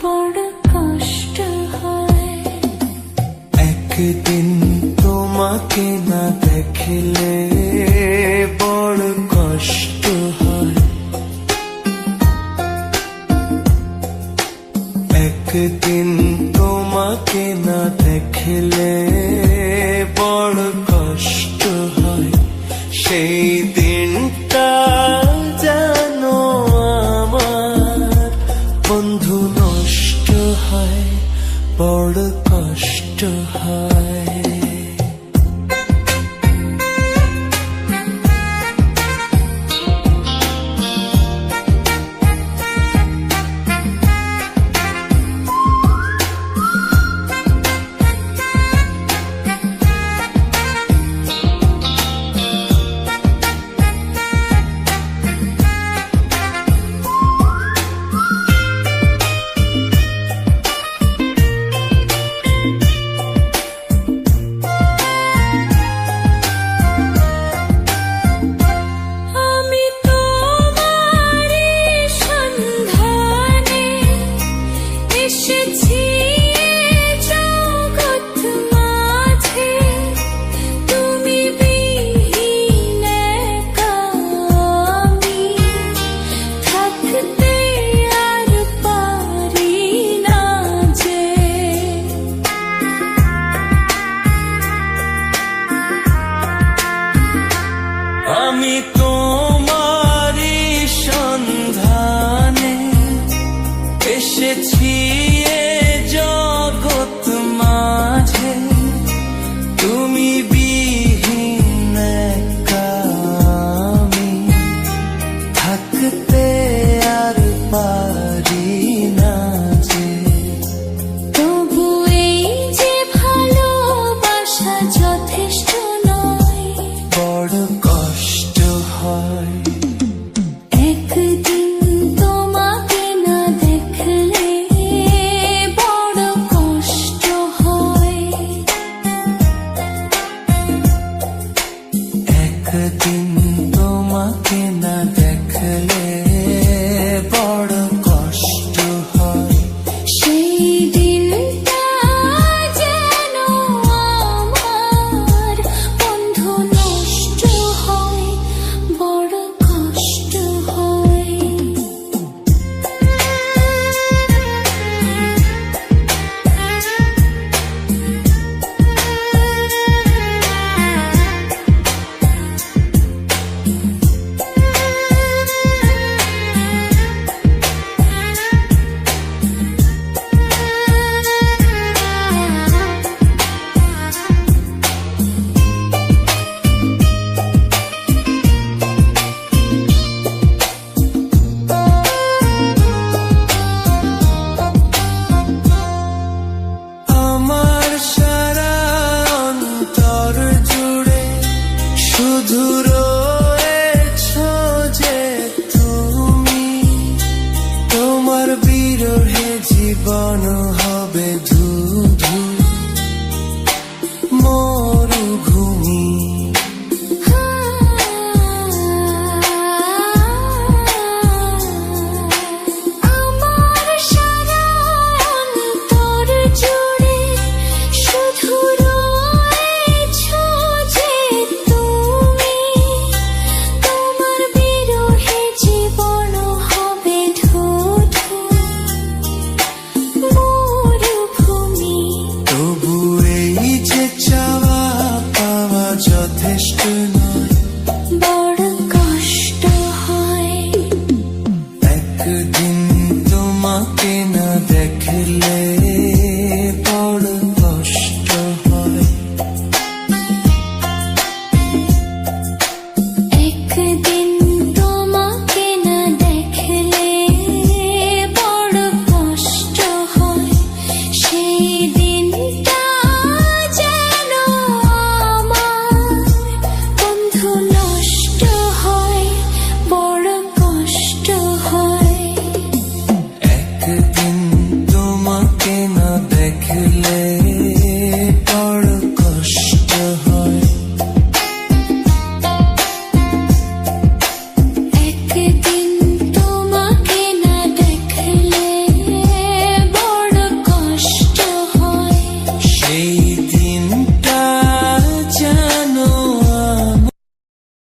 বড় কষ্ট হয়। একদিন তোমাকে না দেখলে বড় কষ্ট হয়। একদিন তোমাকে না দেখলে বড় কষ্ট হয়। সেই দিনটা জানো আমার বন্ধু নষ্ট হয়, বড় কষ্ট হয়। আমি তোমারই সন্ধানে এসেছি এ জগৎ মাঝে, তুমি বিহীন একা আমি থাকতে আর পারি না যে। তবু এই যে ভালোবাসা যথেষ্ট নয়, বড় কষ্ট হয়। একদিন তোমাকে না দেখলে বড় কষ্ট হয়। একদিন তোমাকে না দেখলে বড় কষ্ট হয়। সেই দিনটা যেন আমার বন্ধু নষ্ট হয়, বড় কষ্ট হয়। আমার সারা অন্তর জুড়ে শুধু রয়েছো যে তুমি, তোমার বিরহে জীবন